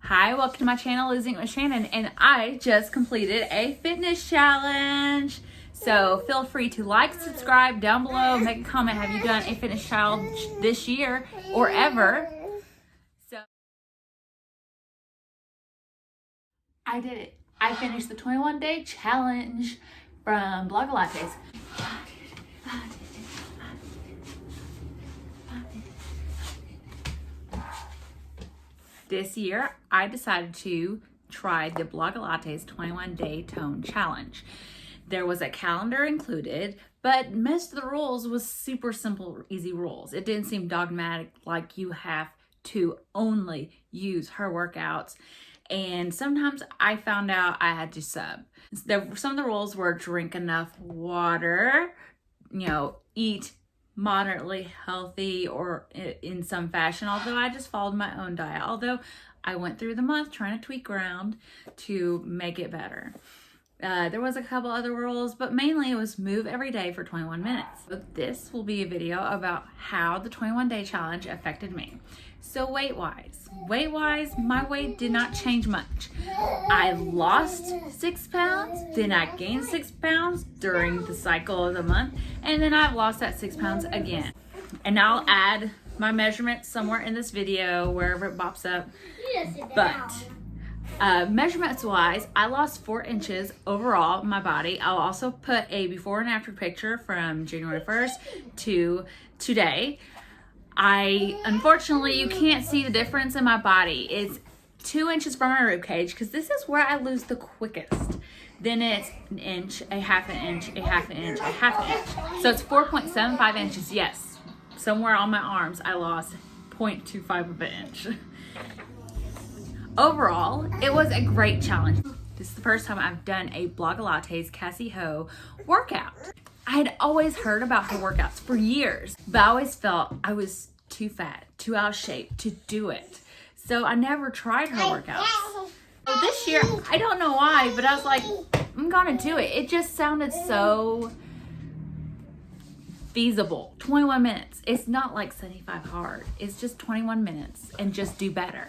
Hi, welcome to my channel, Losing It with Shannon, and I just completed a fitness challenge. So feel free to like, subscribe down below, make a comment. Have you done a fitness challenge this year or ever? So I did it. I finished the 21-day challenge from Blogilates. This year, I decided to try the Blogilates 21-day tone challenge. There was a calendar included, but most of the rules was super simple, easy rules. It didn't seem dogmatic, like you have to only use her workouts. And sometimes I found out I had to sub. Some of the rules were drink enough water, eat moderately healthy or in some fashion, although I just followed my own diet. Although I went through the month trying to tweak around to make it better. There was a couple other rules, but mainly it was move every day for 21 minutes. But this will be a video about how the 21-day challenge affected me. So weight-wise, my weight did not change much. I lost 6 pounds, then I gained 6 pounds during the cycle of the month, and then I've lost that 6 pounds again. And I'll add my measurements somewhere in this video, wherever it pops up. But measurements wise, I lost 4 inches overall in my body. I'll also put a before and after picture from January 1st to today. Unfortunately, you can't see the difference in my body. It's 2 inches from my rib cage, because this is where I lose the quickest. Then it's an inch, a half an inch, a half an inch, a half an inch. So it's 4.75 inches, yes. Somewhere on my arms, I lost 0.25 of an inch. Overall, it was a great challenge. This is the first time I've done a Blogilates Cassie Ho workout. I had always heard about her workouts for years, but I always felt I was too fat, too out of shape to do it. So I never tried her workouts. So this year, I don't know why, but I was like, I'm gonna do it. It just sounded so feasible. 21 minutes. It's not like 75 hard. It's just 21 minutes and just do better.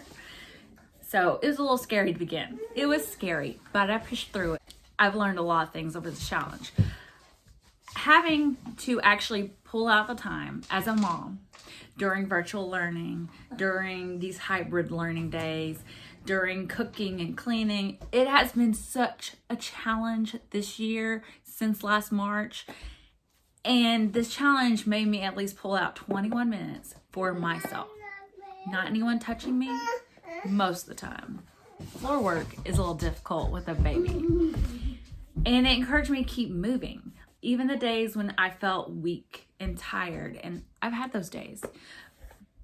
So it was a little scary to begin. It was scary, but I pushed through it. I've learned a lot of things over the challenge. Having to actually pull out the time as a mom during virtual learning, during these hybrid learning days, during cooking and cleaning, it has been such a challenge this year since last March. And this challenge made me at least pull out 21 minutes for myself. Not anyone touching me most of the time. Floor work is a little difficult with a baby. And it encouraged me to keep moving. Even the days when I felt weak and tired, and I've had those days.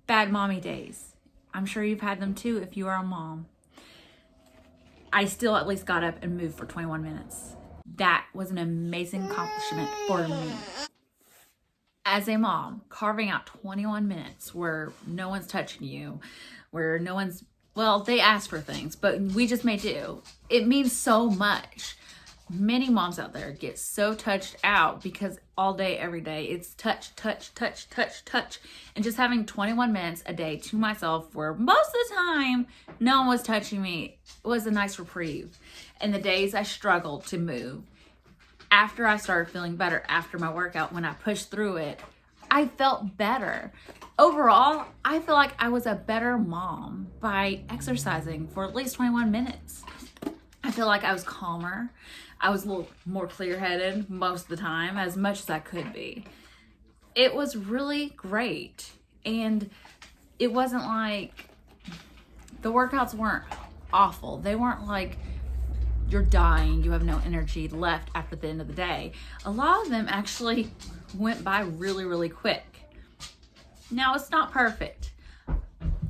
Bad mommy days. I'm sure you've had them too if you are a mom. I still at least got up and moved for 21 minutes. That was an amazing accomplishment for me. As a mom, carving out 21 minutes where no one's touching you, where no one's, well, they ask for things, but we just may do. It means so much. Many moms out there get so touched out because all day, every day, it's touch, touch, touch, touch, touch. And just having 21 minutes a day to myself where most of the time no one was touching me was a nice reprieve. And the days I struggled to move, after I started feeling better after my workout, when I pushed through it, I felt better. Overall, I feel like I was a better mom by exercising for at least 21 minutes. I feel like I was calmer. I was a little more clear-headed most of the time, as much as I could be. It was really great. And it wasn't like, the workouts weren't awful. They weren't like you're dying, you have no energy left after the end of the day. A lot of them actually went by really, really quick. Now, it's not perfect.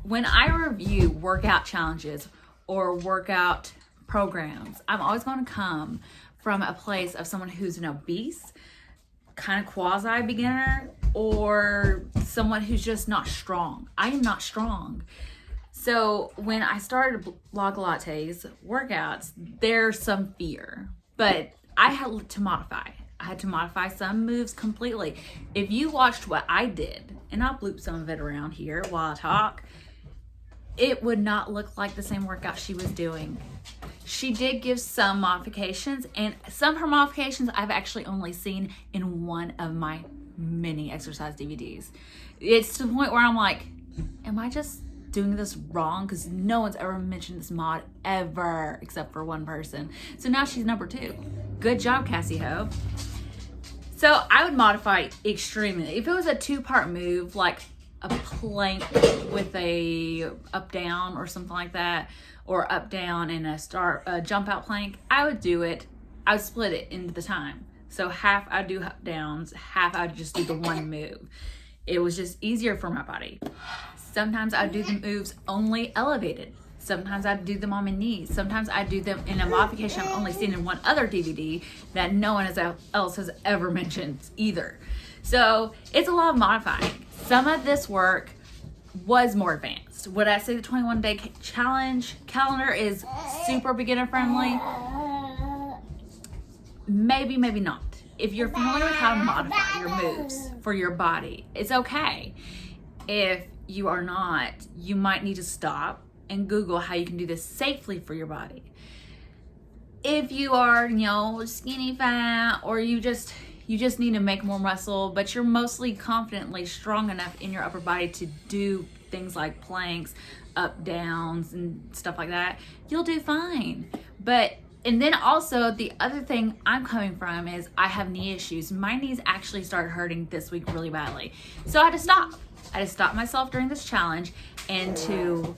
When I review workout challenges or workout programs, I'm always going to come from a place of someone who's an obese, kind of quasi beginner, or someone who's just not strong. I am not strong. So when I started Blogilates workouts, there's some fear, but I had to modify. I had to modify some moves completely. If you watched what I did, and I'll bloop some of it around here while I talk, it would not look like the same workout she was doing. She did give some modifications, and some of her modifications I've actually only seen in one of my many exercise DVDs. It's to the point where I'm like, am I just doing this wrong? Because no one's ever mentioned this mod ever except for one person. So now she's number 2. Good job, Cassie Ho. So I would modify extremely. If it was a 2-part move, like a plank with a up down or something like that, or up down and a jump out plank, I would do it. I would split it into the time. So half I'd do up downs, half I'd just do the one move. It was just easier for my body. Sometimes I'd do the moves only elevated. Sometimes I'd do them on my knees. Sometimes I'd do them in a modification I've only seen in one other DVD that no one else has ever mentioned either. So it's a lot of modifying. Some of this work was more advanced. Would I say the 21-day challenge calendar is super beginner friendly? Maybe, maybe not. If you're familiar with how to modify your moves for your body, it's okay. If you are not, you might need to stop and Google how you can do this safely for your body. If you are, skinny fat, or you just need to make more muscle, but you're mostly confidently strong enough in your upper body to do things like planks, up downs, and stuff like that, you'll do fine. And then also the other thing I'm coming from is I have knee issues. My knees actually started hurting this week really badly. So I had to stop. I had to stop myself during this challenge and to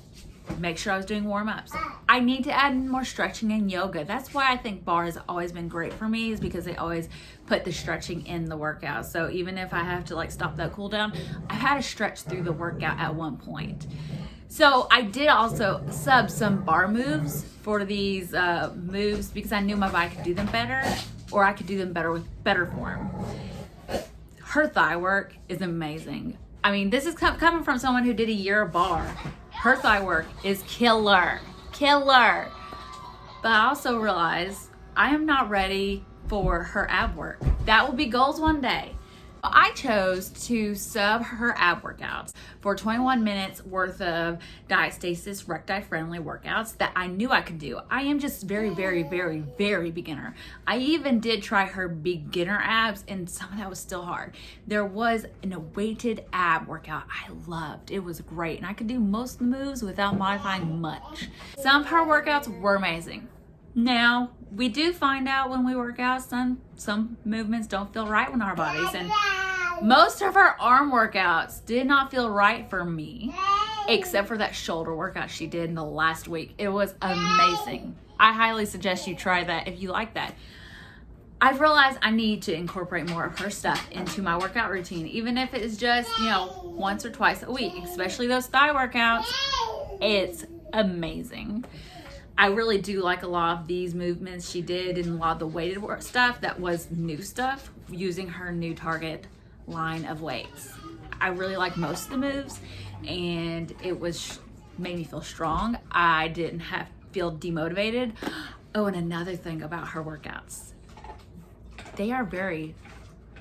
make sure I was doing warm-ups. I need to add more stretching and yoga. That's why I think bar has always been great for me, is because they always put the stretching in the workout. So even if I have to stop that cool down, I had to stretch through the workout at one point. So I did also sub some bar moves for these moves because I knew my body could do them better, or I could do them better with better form. Her thigh work is amazing. I mean, this is coming from someone who did a year of bar. Her thigh work is killer. But I also realize I am not ready for her ab work. That will be goals one day. I chose to sub her ab workouts for 21 minutes worth of diastasis recti friendly workouts that I knew I could do. I am just very, very, very, very beginner. I even did try her beginner abs, and some of that was still hard. There was a weighted ab workout I loved. It was great, and I could do most of the moves without modifying much. Some of her workouts were amazing. Now, we do find out when we work out some movements don't feel right with our bodies, and most of her arm workouts did not feel right for me, except for that shoulder workout she did in the last week. It was amazing. I highly suggest you try that if you like that. I've realized I need to incorporate more of her stuff into my workout routine, even if it's just, once or twice a week, especially those thigh workouts. It's amazing. I really do like a lot of these movements she did, and a lot of the weighted work stuff that was new stuff using her new Target line of weights. I really like most of the moves, and it made me feel strong. I didn't feel demotivated. Oh, and another thing about her workouts, they are very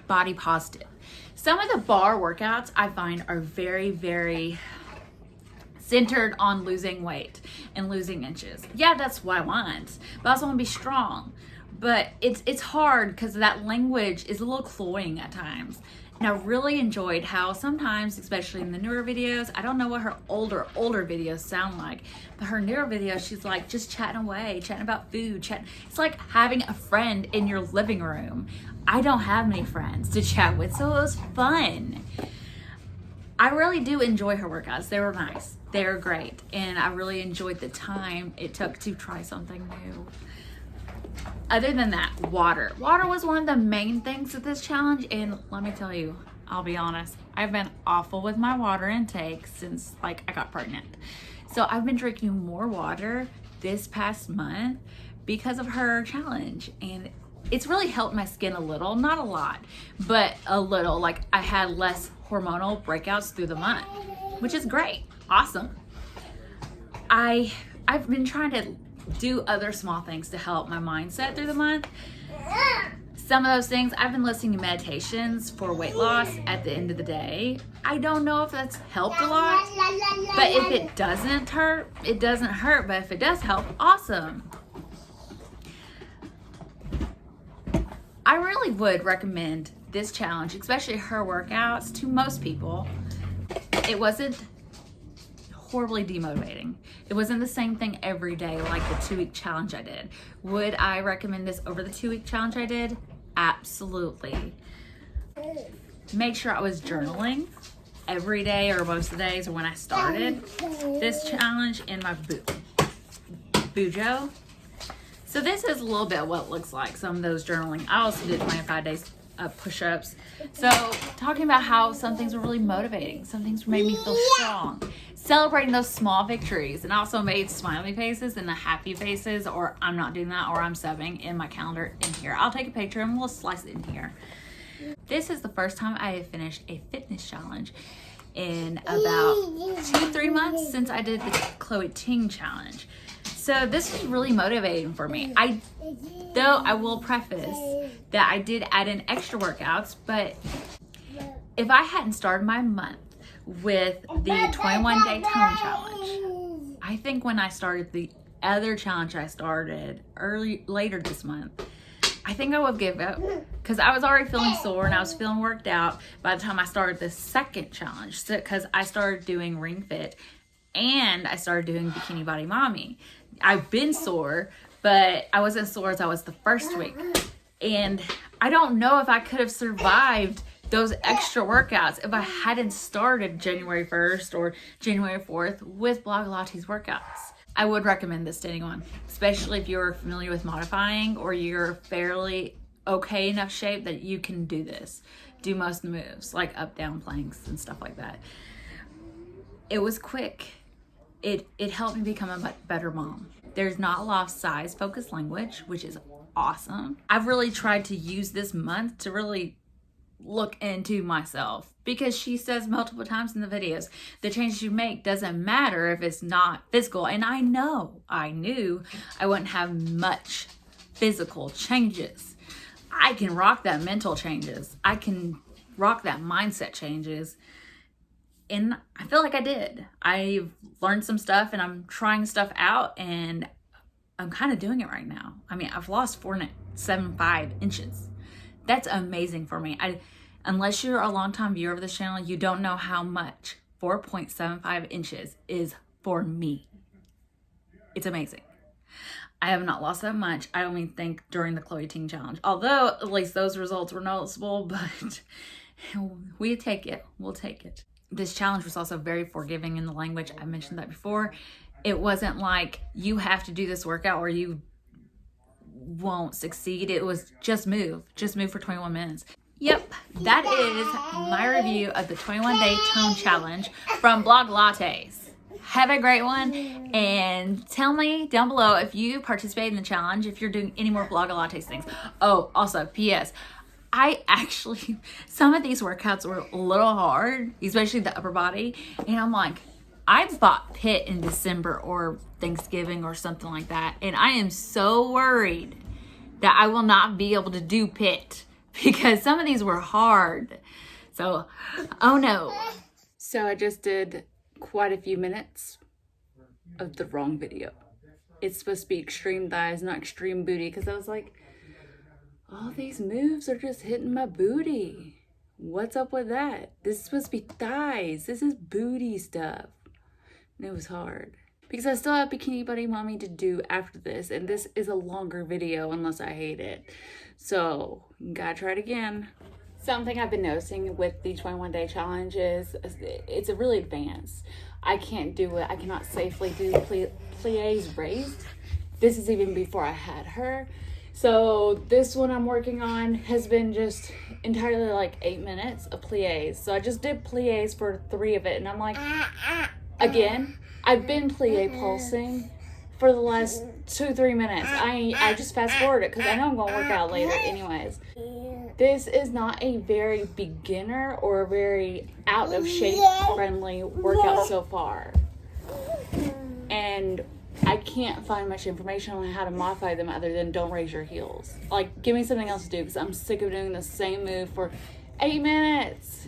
body positive. Some of the bar workouts I find are very, very centered on losing weight and losing inches. Yeah, that's what I want, but I also want to be strong. But it's hard because that language is a little cloying at times. And I really enjoyed how sometimes, especially in the newer videos, I don't know what her older videos sound like, but her newer videos, she's like just chatting away, chatting about food, it's like having a friend in your living room. I don't have many friends to chat with, so it was fun. I really do enjoy her workouts. They were nice. They were great. And I really enjoyed the time it took to try something new. Other than that, water. Water was one of the main things of this challenge. And let me tell you, I'll be honest, I've been awful with my water intake since I got pregnant. So I've been drinking more water this past month because of her challenge. And it's really helped my skin a little, not a lot, but a little. I had less hormonal breakouts through the month, which is great. Awesome. I've been trying to do other small things to help my mindset through the month. Some of those things, I've been listening to meditations for weight loss at the end of the day. I don't know if that's helped a lot, but if it doesn't hurt, it doesn't hurt. But if it does help, awesome. I really would recommend this challenge, especially her workouts, to most people. It wasn't horribly demotivating. It wasn't the same thing every day like the 2-week challenge I did. Would I recommend this over the 2-week challenge I did? Absolutely. Made sure I was journaling every day or most of the days, or when I started this challenge in my Bujo. So this is a little bit of what it looks like, some of those journaling. I also did 25 days of push-ups. So talking about how some things were really motivating, some things made me feel strong. Celebrating those small victories, and also made smiley faces and the happy faces, or I'm not doing that, or I'm subbing in my calendar in here. I'll take a picture and we'll slice it in here. This is the first time I have finished a fitness challenge in about 2-3 months since I did the Chloe Ting challenge. So this was really motivating for me. Though I will preface that I did add in extra workouts, but if I hadn't started my month with the 21-day tone challenge, I think when I started the other challenge I started later this month, I think I would give up, because I was already feeling sore and I was feeling worked out by the time I started the second challenge, because I started doing Ring Fit and I started doing Bikini Body Mommy. I've been sore, but I wasn't sore as I was the first week. And I don't know if I could have survived those extra workouts if I hadn't started January 1st or January 4th with Blogilates workouts. I would recommend this to anyone, especially if you're familiar with modifying or you're fairly okay enough shape that you can do this. Do most of the moves, like up, down planks and stuff like that. It was quick. It helped me become a much better mom. There's not a lot of size focused language, which is awesome. I've really tried to use this month to really look into myself, because she says multiple times in the videos, the changes you make doesn't matter if it's not physical. And I knew I wouldn't have much physical changes. I can rock that mental changes. I can rock that mindset changes. And I feel like I did. I've learned some stuff and I'm trying stuff out, and I'm kind of doing it right now. I mean, I've lost 4.75 inches. That's amazing for me. Unless you're a longtime viewer of this channel, you don't know how much 4.75 inches is for me. It's amazing. I have not lost that much, I don't even think, during the Chloe Ting challenge. Although at least those results were noticeable, but we take it. We'll take it. This challenge was also very forgiving in the language. I mentioned that before. It wasn't like you have to do this workout or you won't succeed. It was just move for 21 minutes. Yep, that is my review of the 21-day tone challenge from Blogilates. Have a great one, and tell me down below if you participate in the challenge, if you're doing any more Blogilates things. Oh, also, P.S. Some of these workouts were a little hard, especially the upper body, and I'm like, I bought Pit in December or Thanksgiving or something like that, and I am so worried that I will not be able to do Pit because some of these were hard. So, oh no. So I just did quite a few minutes of the wrong video. It's supposed to be extreme thighs, not extreme booty, because I was like, all these moves are just hitting my booty. What's up with that? This is supposed to be thighs. This is booty stuff. And it was hard, because I still have Bikini Body Mommy to do after this, and this is a longer video unless I hate it. So, gotta try it again. Something I've been noticing with the 21-day challenge is it's a really advanced. I can't do it. I cannot safely do plies raised. This is even before I had her. So this one I'm working on has been just entirely like 8 minutes of plies. So I just did plies for 3 of it, and I'm like, again, I've been plie pulsing for the last 2-3 minutes. I just fast forward it because I know I'm gonna work out later anyways. This is not a very beginner or a very out of shape friendly workout so far. And I can't find much information on how to modify them other than don't raise your heels. Like, give me something else to do because I'm sick of doing the same move for 8 minutes.